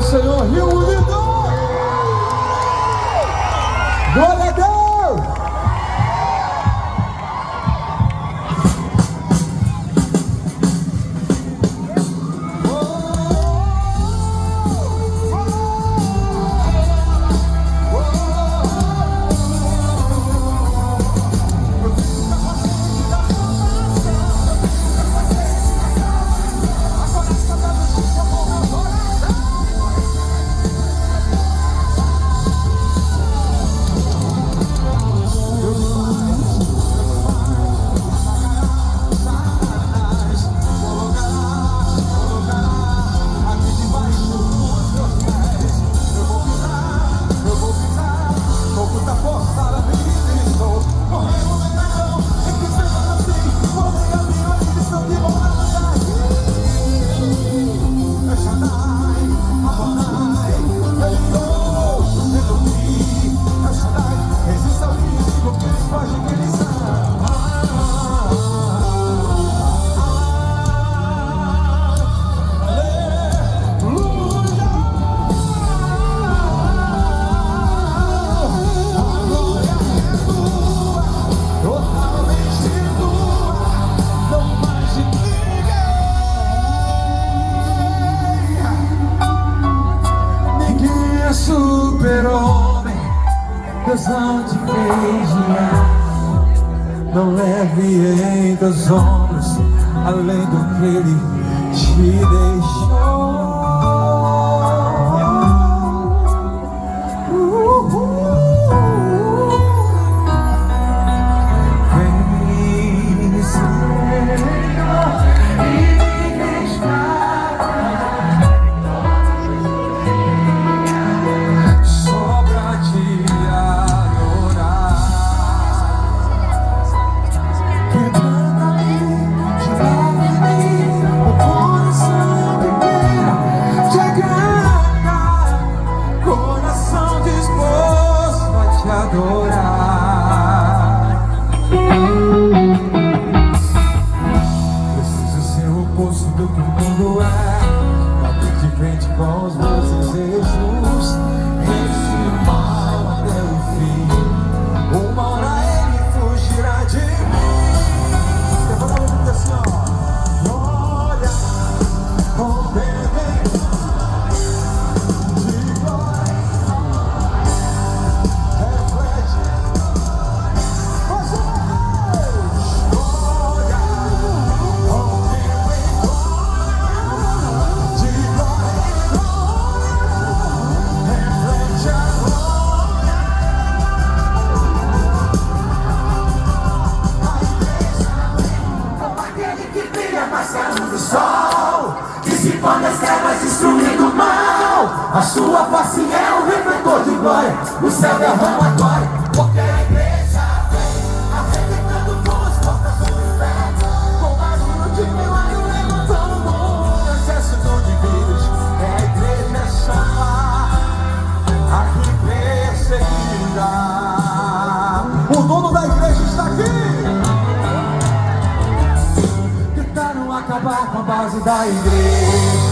Senhor, Rio Unido! Glória a Deus! Super-homem, Deus não te fez de aço. Não leve em teus ombros além do que Ele te deixou. Vem, Senhor, e me restaurar. Preciso ser o oposto do que o mundo é, bater de frente com os meus desejos, esse mal até o fim. Uma hora ele fugirá de mim. Eu vou dar uma música assim, ó. Olha, com bebê de glória, reflete. Dissipando as trevas, destruindo o mal. A sua face é o refletor de glória. O céu derrama glória, porque a igreja vem arrebentando com as portas do inferno, com barulho de milagre levantando um exército de vírus. É a igreja chama, aqui perseguirá. O dono da igreja está aqui. Tentaram acabar com a base da igreja.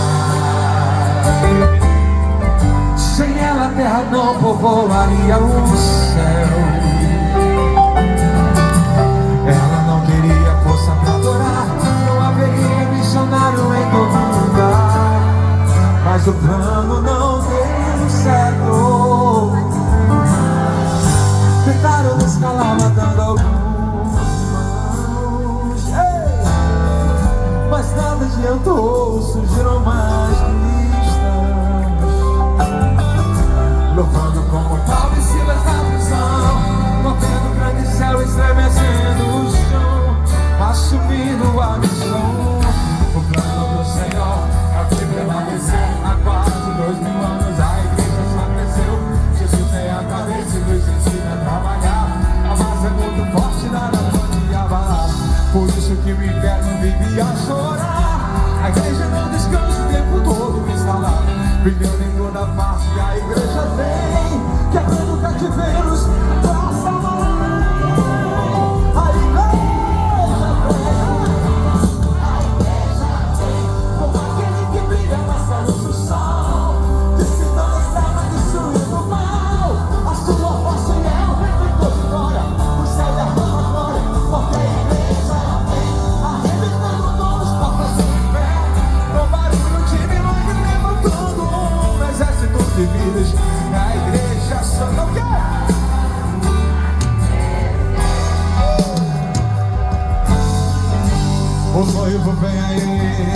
Sem ela a terra não povoaria o céu. Ela não queria força pra adorar, não haveria missionário em todo lugar. Mas o plano não deu certo. Tentaram escalar matando alguns, mas nada adiantou, surgiram mais cristãos, louvando como Paulo e Silas na prisão, movendo o grande céu, estremecendo o chão, assumindo a missão. O plano do Senhor é que permaneceu há quase 2000 anos. A igreja só cresceu, Jesus é a cabeça e nos ensina a trabalhar. A massa é muito forte, nada pode abalar. Por isso que o inferno vive a chorar. A igreja não descansa o tempo todo instalada, brilhando em toda parte. A igreja vem, quebrando cativeiros pra salvar. A igreja vem, como aquele que brilha, passa luz do sol. divinas, a igreja santa. O quê? O noivo vem aí,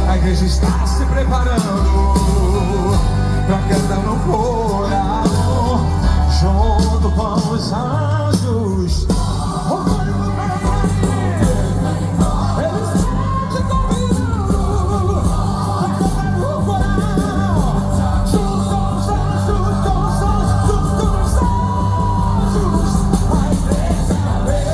a igreja está se preparando pra cantar no coral, junto com os anjos. O noivo vem aí, ele está te convidando pra cantar no coral, junto com os anjos, com os anjos, com os anjos. A igreja vem.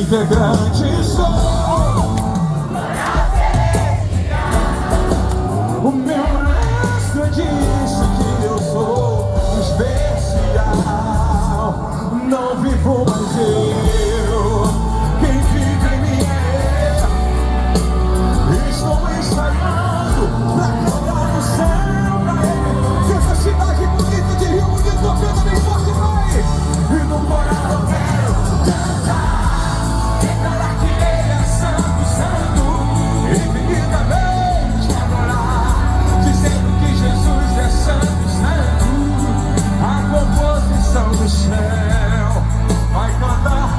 Integrante sou, o meu mestre disse que eu sou especial. Não vivo mais eu, quem vive em mim é eu. Estou ensaiando pra cantar no céu pra ele. Se essa cidade bonita de Rio Bonito tocando bem forte vai, e no coração eu quero cantar. Declarar que Ele é santo, santo, infinitamente adorar, dizendo que Jesus é santo, santo, a composição do céu vai cantar.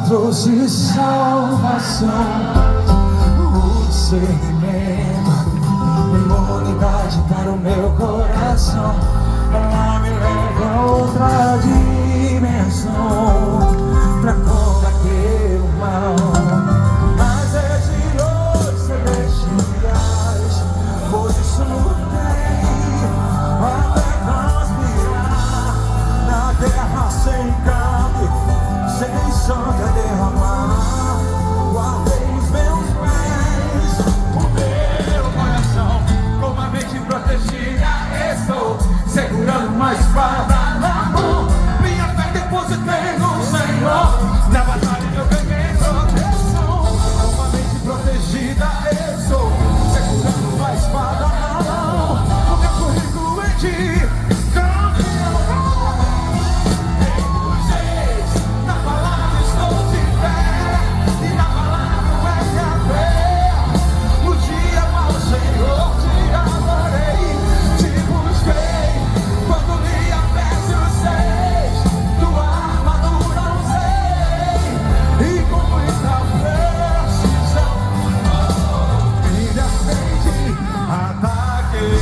trouxe salvação, o discernimento, imunidade para o meu coração. Ela me leva a outra dimensão pra combater o mal. As regiões celestiais posicionei até transpirar na terra sem carne, sem sangue a derramar. Guardei os meus pés, o meu coração com a mente protegida. Estou segurando uma espada na mão. Minha fé depositei no Senhor. Na batalha eu ganhei proteção. Com a mente protegida. Estou segurando uma espada na mão. O meu currículo é de campeão. Na palavra estou de pé, e na palavra é minha fé. No dia mau, Senhor, te adorei, te busquei. Quando li Efésios 6, tua armadura usei, e com muita precisão me defendi, ataquei.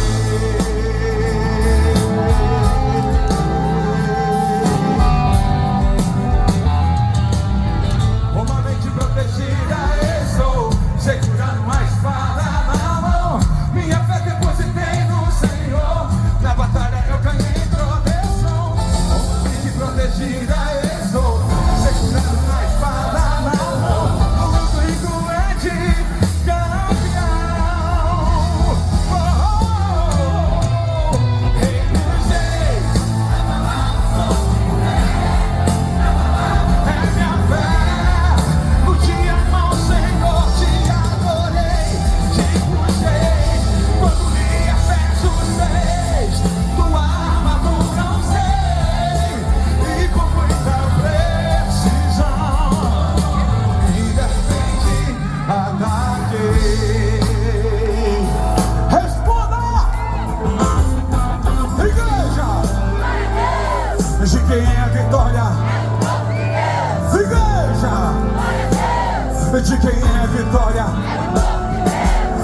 Uma mente protegida, estou segurando uma espada na mão. Minha fé depositei no Senhor. Na batalha eu ganhei proteção. Uma mente protegida, estou segurando uma espada na mão. O meu currículo é de campeão. Recusei. É minha fé. No dia mau, Senhor, te adorei, te busquei. Quando li Efésios 6, tua armadura usei, e com muita precisão me defendi, ataquei. Responda! Igreja! De quem é a vitória? Igreja! De quem é a vitória?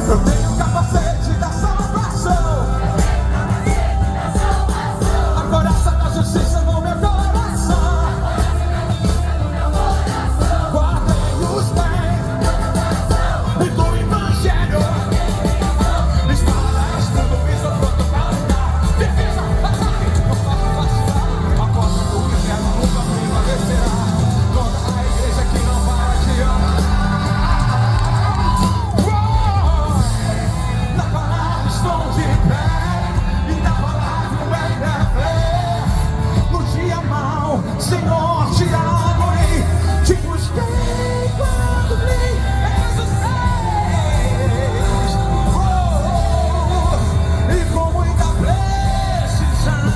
Eu tenho o capacete da salvação, a coraça da justiça no meu coração. Guardei os pés e do evangelho, espada, escudo, piso, pronto pra lutar. Defesa, ataque, não posso vacilar. A porta do inferno nunca prevalecerá contra a igreja que não vai adiantar. Na palavra estou de pé, e na palavra é minha fé. No dia mau, Senhor, te adorei, te busquei quando li Efésios 6. E com muita precisão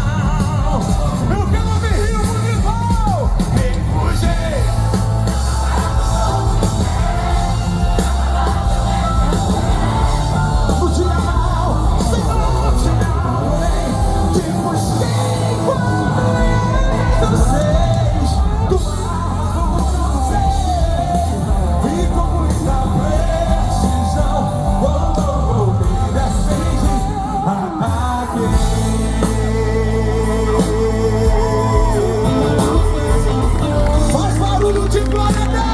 eu quero ouvir o mundo. Refugei. No dia mau, Senhor, te adorei, te busquei quando li Efésios 6. Tua armadura usei, e com muita precisão me defendi, ataquei. Faz barulho de glória a Deus!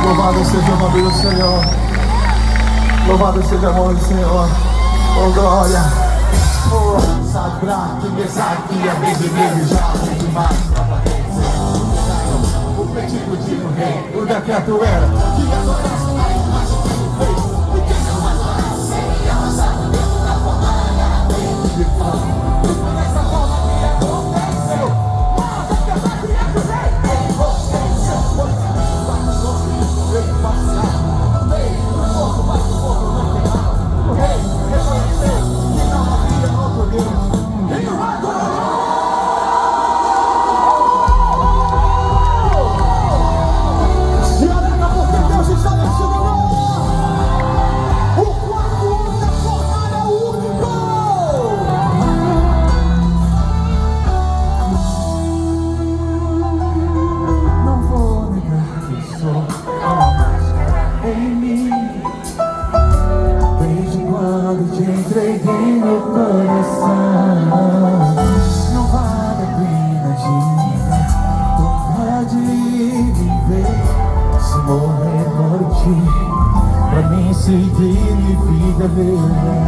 Louvado seja o nome do Senhor. Louvado seja o nome do Senhor. Oh, glória. Sabe pra quem sabe que é bem já tem demais pra parecer. O petico de um rei, o decreto era que adorasse a imagem que ele fez. E quem não adorasse seria amassado dentro da fornalha dele. E foi dessa forma que aconteceu. Mas a verdade é que o rei enlouqueceu. Pois vários outros ele passava no meio do fogo, mas o fogo não queimava. O rei reconheceu que não havia outro Deus. E o adorou. Se alegra porque Deus está nesse lugar. O quarto da fornalha é único. Não vou negar que sou uma máscara em mim. Desde quando te entreguei no coração, não vale a pena de viver. Se morrer por ti, pra mim significa viver.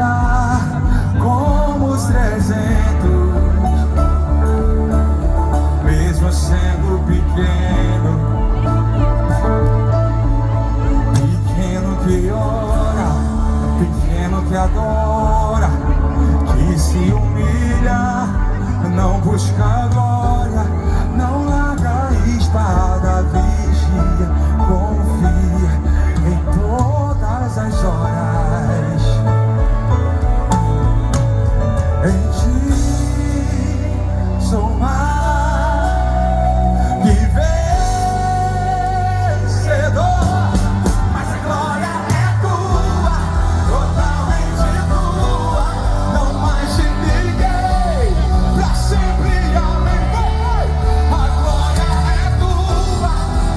humilhar como os 300, mesmo sendo pequeno, pequeno que ora, pequeno que adora, que se humilha, não busca glória, não larga a espada, vigia, confia em todas as horas. Em ti sou mais que vencedor, mas a glória é tua, totalmente tua, não mais de ninguém, pra sempre. Amém. A glória é tua,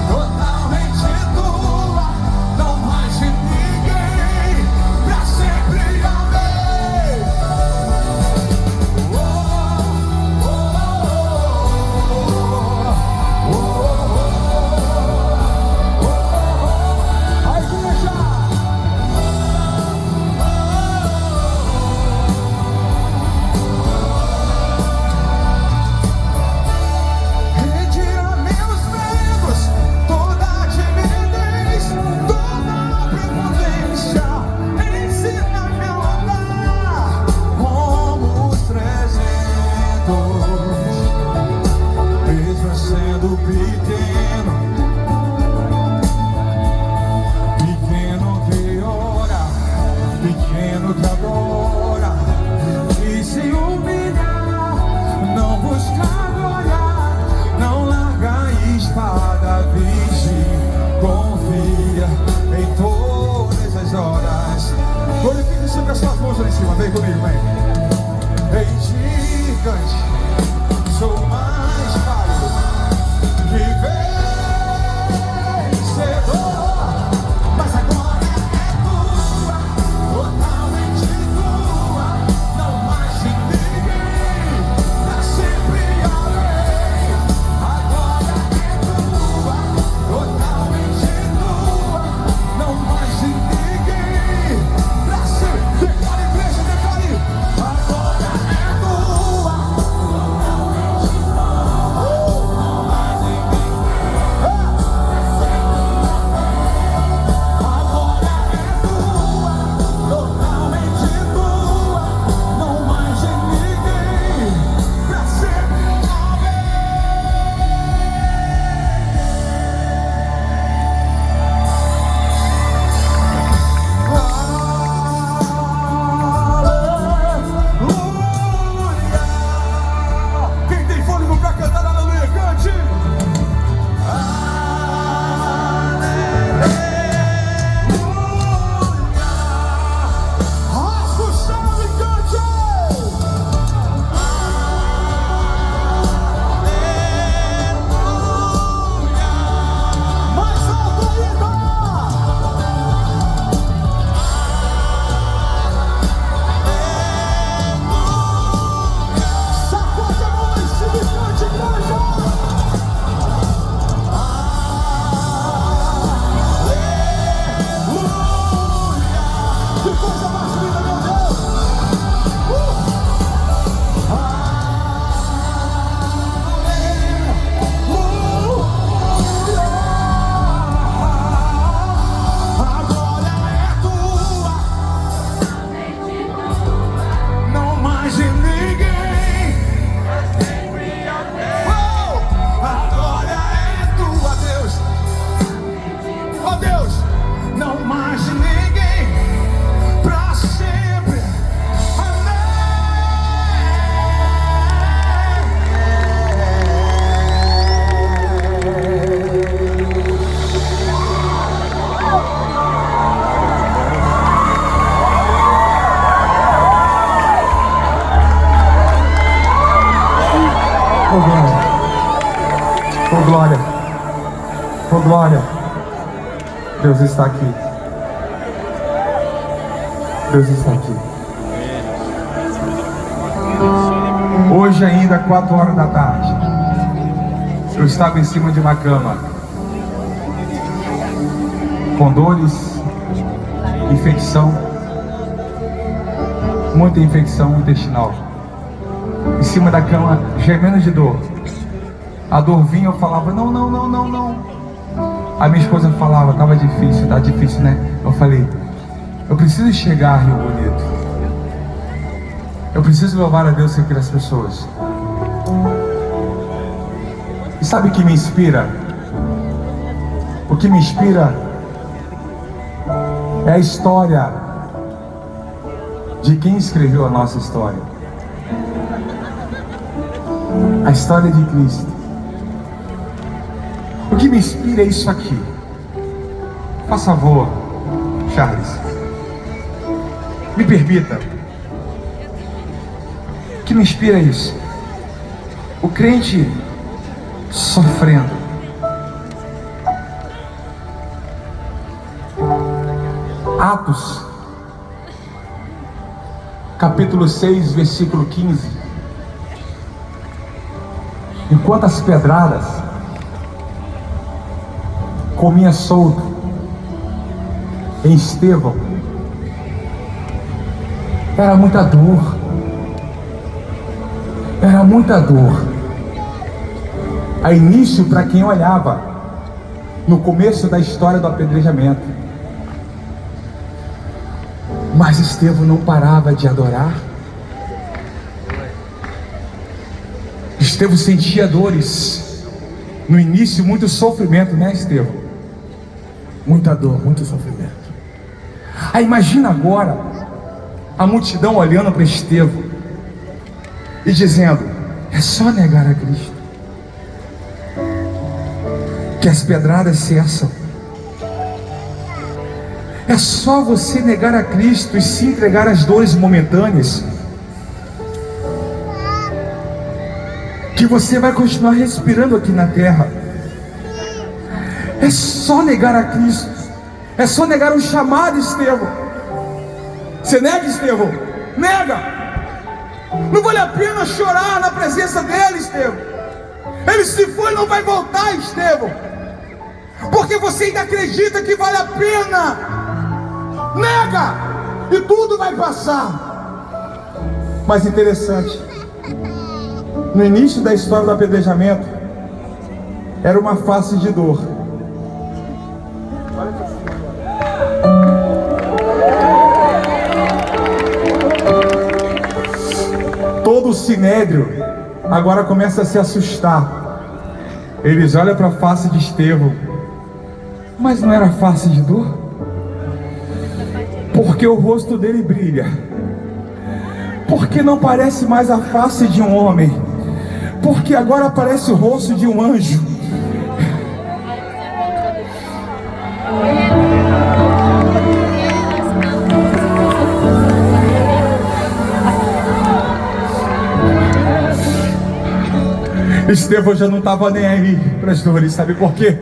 totalmente tua, não mais de ninguém, pra sempre. Amém. A igreja. Retira meus medos, toda timidez, toda prepotência, ensina-me a andar como os 300, mesmo sendo pequeno, pequeno que ora, pequeno que adora, que se humilha, não busca glória, não larga a espada, vigia, confia em todas as horas. Glorifique sempre as suas mãos lá em cima, vem comigo, vem. Em ti, cante, sou mais válido que vencedor, mas a glória é tua, totalmente tua, não mais de ninguém, pra sempre. Amém. A glória é tua, totalmente tua, não mais de ninguém, pra sempre. Declare, igreja, declare. A glória é tua, totalmente tua, não mais de ninguém. A glória é tua, totalmente tua, não mais de ninguém, pra sempre. Aleluia. Quem tem fôlego pra cantar aleluia, cante. Rasga o chão e cante! Mais alto ainda! Sacode a mão lá em cima e cante, igreja! Que coisa mais linda, meu Deus! A glória é tua, não mais de ninguém. A glória é tua, Deus. Ó Deus, não mais de ninguém, pra sempre. Oh glória, oh glória, oh glória. Deus está aqui. Deus está aqui. Hoje ainda, 4 horas da tarde, eu estava em cima de uma cama, com dores, infecção, muita infecção intestinal, em cima da cama, gemendo de dor. A dor vinha, eu falava, não, não, não, não, não. A minha esposa falava, tava difícil, tá difícil, né? Eu falei, eu preciso chegar a Rio Bonito. Eu preciso louvar a Deus aqui das pessoas. E sabe o que me inspira? O que me inspira é a história de quem escreveu a nossa história. A história de Cristo. O que me inspira é isso aqui. Faça favor, Charles. Me permita. O que me inspira é isso. O crente sofrendo. Atos, capítulo 6, versículo 15. Enquanto as pedradas comia solto em Estevão, era muita dor. Era muita dor. A início, para quem olhava no começo da história do apedrejamento, mas Estevão não parava de adorar. Estevão sentia dores. No início, muito sofrimento, né, Estevão? Muita dor, muito sofrimento. Aí imagina agora a multidão olhando para Estevão e dizendo, é só negar a Cristo que as pedradas cessam. É só você negar a Cristo e se entregar às dores momentâneas, que você vai continuar respirando aqui na terra. É só negar a Cristo. É só negar o chamado, Estevão. Você nega, Estevão? Nega! Não vale a pena chorar na presença dele, Estevão. Ele se foi e não vai voltar, Estevão, porque você ainda acredita que vale a pena. Nega! E tudo vai passar. Mas interessante, no início da história do apedrejamento, era uma face de dor. Todo o sinédrio agora começa a se assustar. Eles olham para a face de Estevão, mas não era face de dor? Porque o rosto dele brilha. Porque não parece mais a face de um homem, porque agora parece o rosto de um anjo. Estevão já não estava nem aí para as dores, sabe por quê?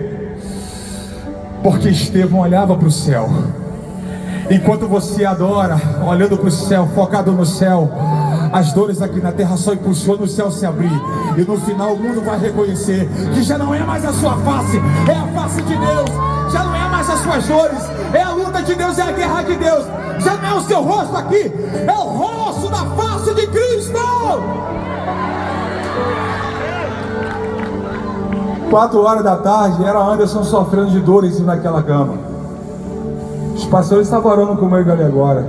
Porque Estevão olhava para o céu. Enquanto você adora, olhando para o céu, focado no céu, as dores aqui na terra só impulsionam o céu se abrir. E no final o mundo vai reconhecer que já não é mais a sua face, é a face de Deus. Já não é mais as suas dores, é a luta de Deus, é a guerra de Deus. Já não é o seu rosto aqui, é o rosto da face de Cristo. 4 da tarde, era Anderson sofrendo de dor em cima daquela cama. Os pastores estavam orando comigo ali agora.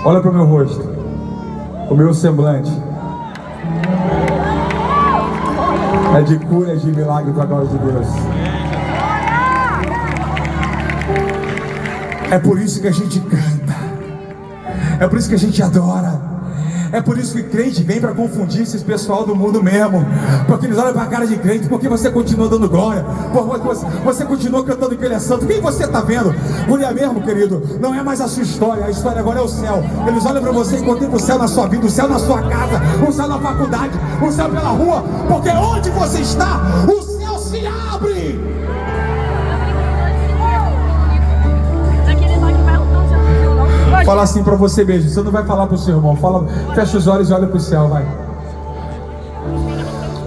Olha para o meu rosto, o meu semblante é de cura, é de milagre para a glória de Deus. É por isso que a gente canta, é por isso que a gente adora. É por isso que crente vem para confundir esses pessoal do mundo mesmo, porque eles olham para a cara de crente, porque você continua dando glória, você continua cantando que ele é santo. Quem você está vendo? Mulher mesmo, querido, não é mais a sua história, a história agora é o céu. Eles olham para você e contemplam o céu na sua vida, o céu na sua casa, o céu na faculdade, o céu pela rua, porque onde você está, o céu se abre. Fala assim para você mesmo, você não vai falar para o seu irmão, fala, fecha os olhos e olha para o céu, vai.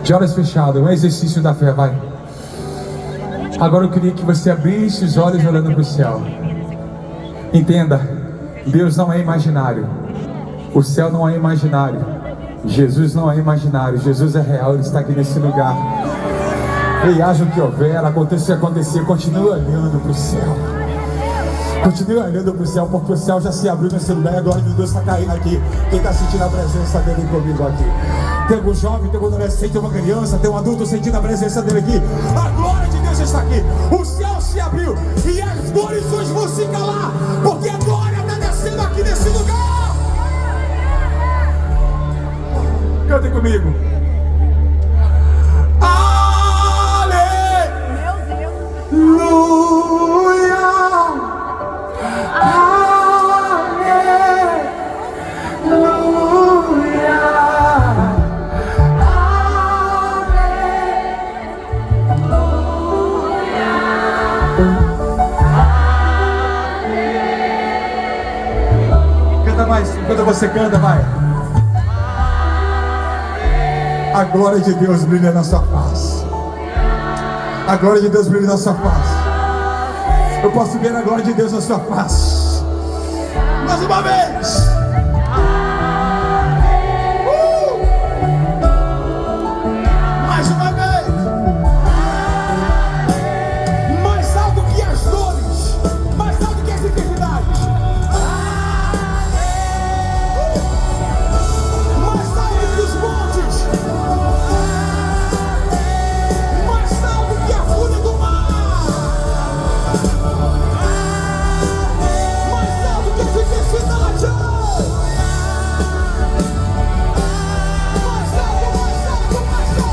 De olhos fechados, é um exercício da fé, vai. Agora eu queria que você abrisse os olhos olhando para o céu. Entenda, Deus não é imaginário. O céu não é imaginário. Jesus não é imaginário. Jesus é real. Ele está aqui nesse lugar. E haja o que houver, aconteça o que acontecer, continue olhando para o céu. Continue olhando para o céu, porque o céu já se abriu nesse lugar e a glória de Deus está caindo aqui. Quem está sentindo a presença dele comigo aqui? Tem um jovem, tem um adolescente, tem uma criança, tem um adulto sentindo a presença dele aqui. A glória de Deus está aqui. O céu se abriu e as dores vão se calar, porque a glória está descendo aqui nesse lugar. Cantem comigo. Canta mais, enquanto você canta, vai. A glória de Deus brilha na sua face. A glória de Deus brilha na sua face. Eu posso ver a glória de Deus na sua face. Mais uma vez. Mais uma vez. Mais alto que as dores. Mais alto que as enfermidades. Mais alto que os montes. Mais alto que a fúria do mar. Mais alto que a tempestade. Mais alto, mais alto, mais alto.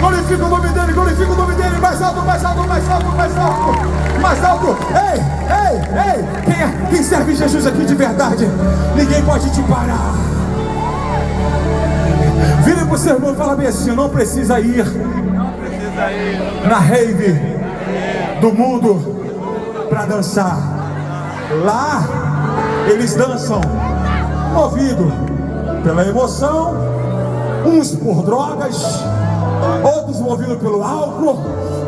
Glorifica o nome dele, glorifica o nome dele. Mais alto, mais alto, mais alto, mais alto. Mais alto. Ei, ei, ei. Quem serve Jesus aqui de verdade? Ninguém pode te parar. Vire pro seu irmão e fala bem assim: não precisa ir na rave do mundo para dançar. Lá eles dançam movido pela emoção, uns por drogas, outros movidos pelo álcool.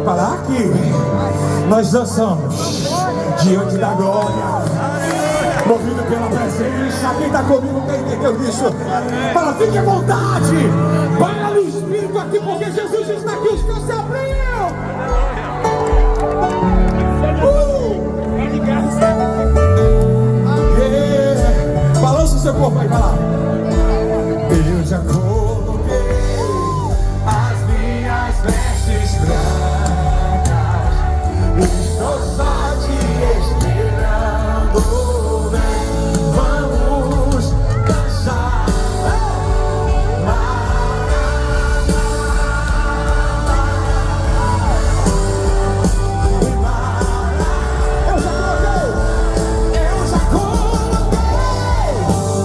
Para aqui nós dançamos diante da glória, movido pela presença. Quem está comigo, quem entendeu isso? Fala, fique à vontade. Vai lá no Espírito aqui, porque Jesus está aqui. Os céus se abriu. Balança o seu corpo aí, vai lá. Eu já coloquei as minhas vestes brancas, estou só te esperando. Vamos dançar. Eu já coloquei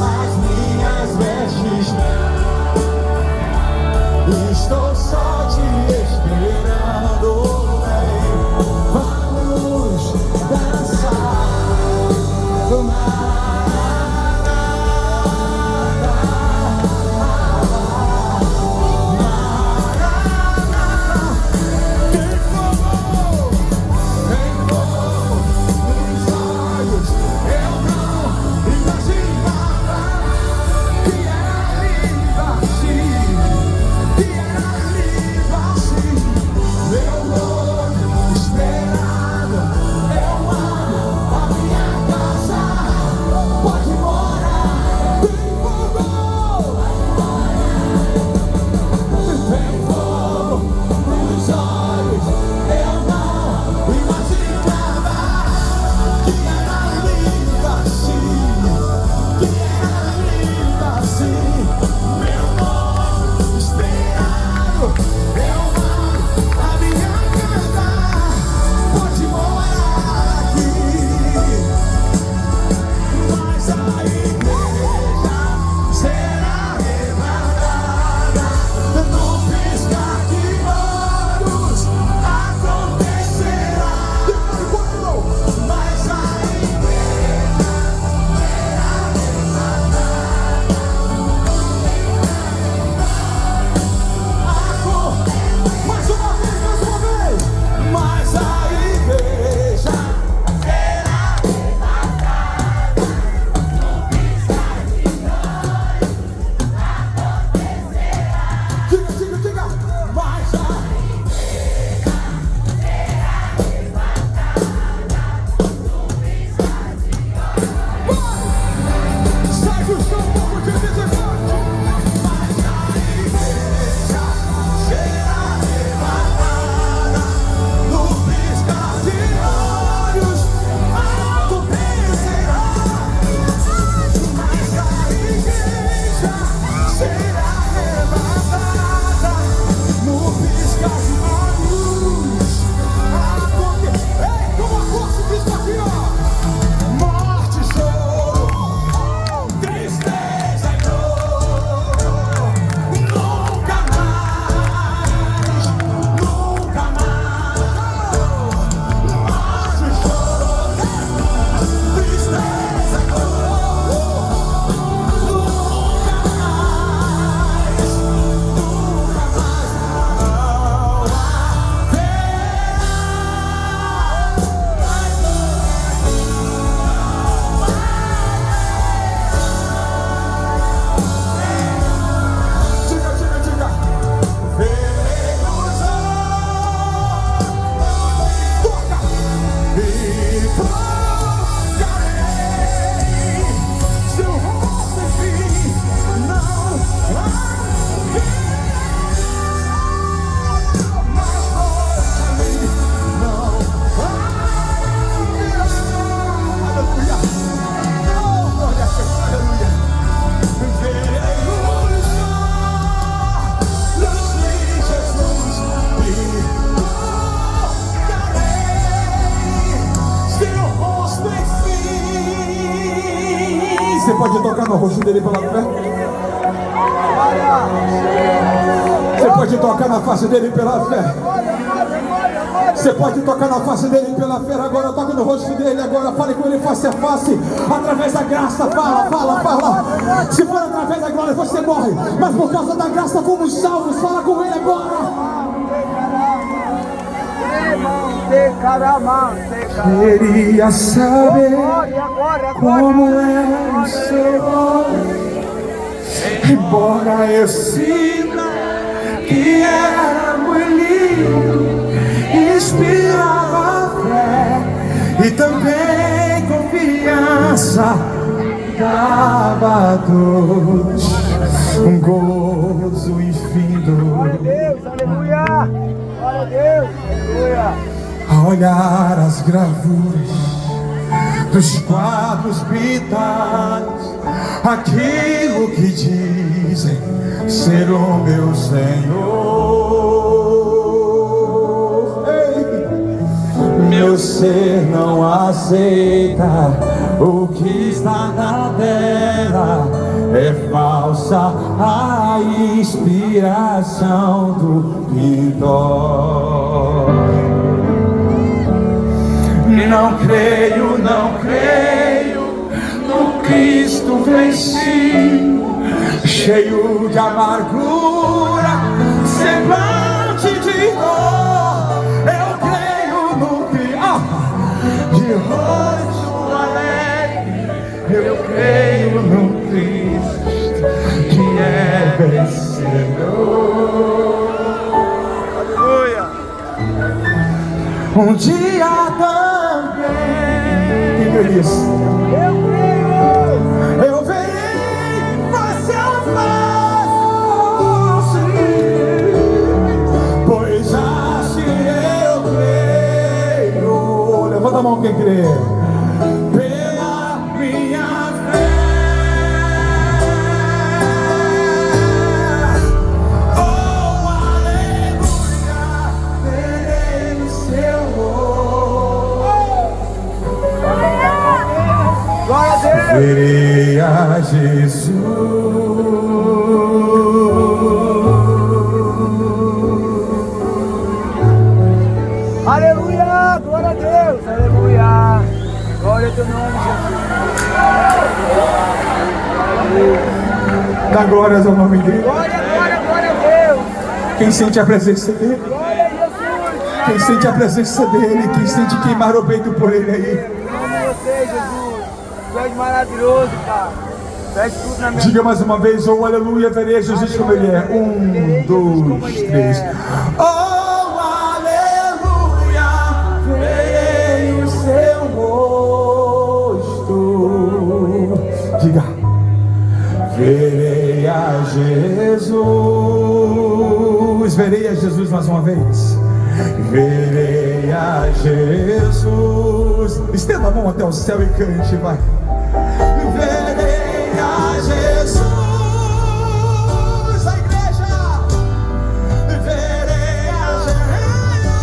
as minhas Seu rosto, enfim, não Você pode tocar no rosto dele pela fé? Você pode tocar na face dele pela fé? Você pode tocar na face dele pela fé? Agora toca no rosto dele. Agora fale com ele face a face, através da graça. Fala. Se for através da glória você morre, mas por causa da graça fomos salvos. Fala com ele agora. Queria saber como é o Senhor, embora eu sinta que era muito lindo, inspirava fé e também confiança, dava dor, um gozo infinito. Glória a Deus, aleluia! Glória a Deus, aleluia! A olhar as gravuras dos quadros pintados, aquilo que dizem ser o meu Senhor. Ei, meu ser não aceita o que está na terra, é falsa a inspiração do pintor. Não creio no Cristo vencido, cheio de amargura, semblante de dor. Eu creio no Cristo de rosto alegre, eu creio no Cristo que é vencedor. Aleluia! Um dia quem crê nisso? Eu creio! Eu verei face a face, pois assim eu creio. Levanta a mão quem crê. Pela minha fé. Oh, aleluia, verei o seu Glória a Deus! verei a Jesus. Aleluia! Glória a Deus! Aleluia! Glória ao teu nome, Jesus! Dá glórias ao nome dele. Glória a Deus! Quem sente a presença dele? Glória a Jesus! Quem sente a presença dele? Quem sente queimar o peito por ele aí? Eu amo você, Jesus! Tu és maravilhoso, Pai! Tu és tudo na minha vida! Diga mais uma vez, oh aleluia, verei Jesus como ele é. 1, 2, 3. Oh aleluia, verei o seu rosto. Diga, verei a Jesus. Verei a Jesus mais uma vez. Verei a Jesus. Estenda a mão até o céu e cante, vai. Verei a Jesus, a igreja. Verei a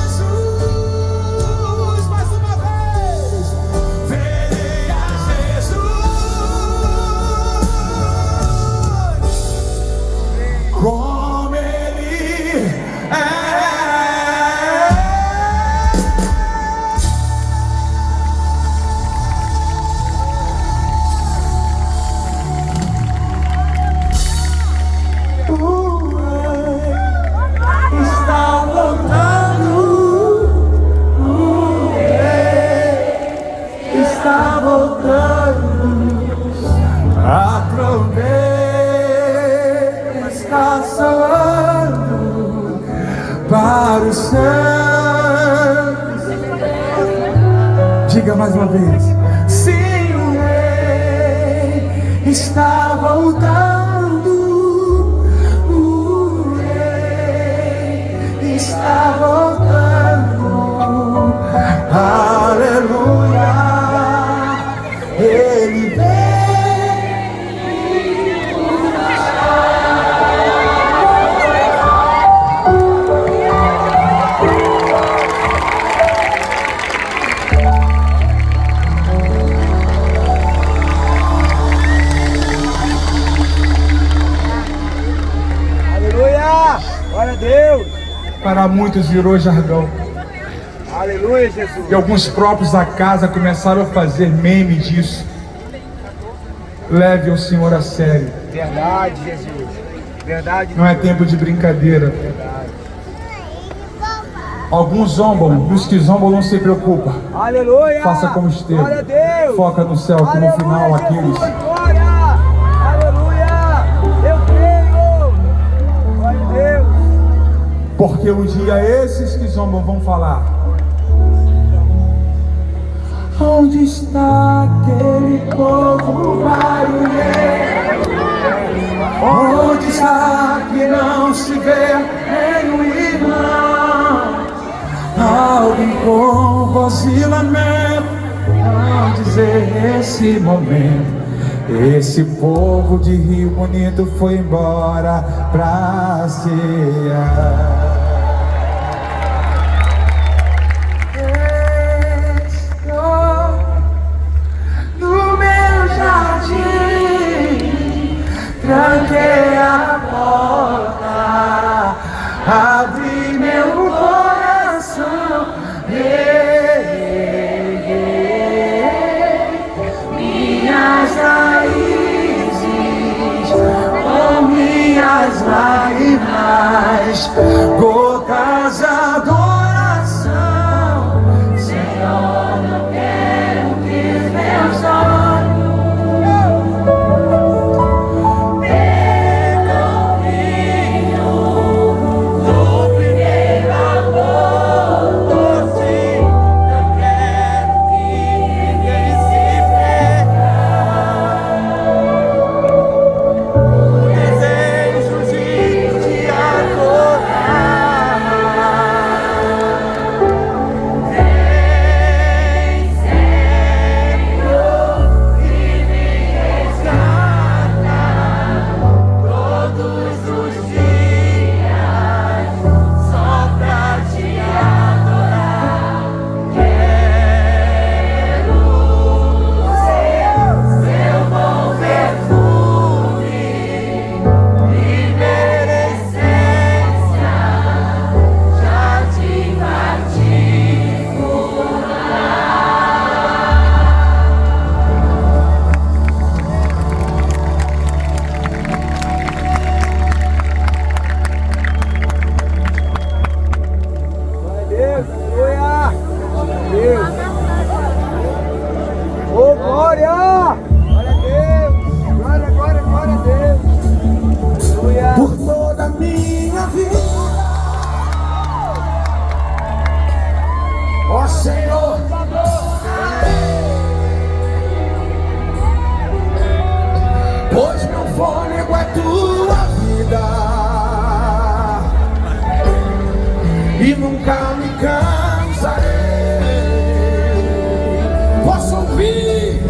Jesus mais uma vez. Verei a Jesus como ele é. Está voltando, a trombeta está soando para os santos. Diga mais uma vez. Sim, o rei está voltando. O rei está voltando. Aleluia. Ele vem. Glória a Deus! Para muitos virou jargão. Aleluia, Jesus! E alguns próprios da casa começaram a fazer meme disso. Leve o Senhor a sério. Verdade, Jesus! Verdade. Não é tempo de brincadeira. Verdade. Alguns zombam, e os que zombam não se preocupam. Aleluia! Faça como Estevão. Glória a Deus! Foca no céu, que no final Jesus, aqueles... glória! Aleluia! Eu creio! Glória a Deus! Porque um dia esses que zombam vão falar: onde está aquele povo barulhento? Onde está que não se vê nenhum irmão? Alguém com voz e lamento, não dizer esse momento. Esse povo de Rio Bonito foi embora pra cear. Estou no meu jardim, tranquei a porta, abri meu coração, minhas raízes, com minhas lágrimas, gotas de adoração. Senhor, eu quero que meus olhos pegam vinho do primeiro amor. Sim, eu quero que ninguém se perca. Desejo de te adorar. Vem, Senhor, e me resgata todos os dias, só pra te adorar. Quero ser seu bom perfume, primeira essência, jardim Glória a Deus! Aleluia! Deus! Oh, glória! Glória a Deus! Glória, glória, glória a Deus! Aleluia! Por toda a minha vida, ó Senhor, pois meu fôlego é tua vida e nunca me cansarei. Posso ouvir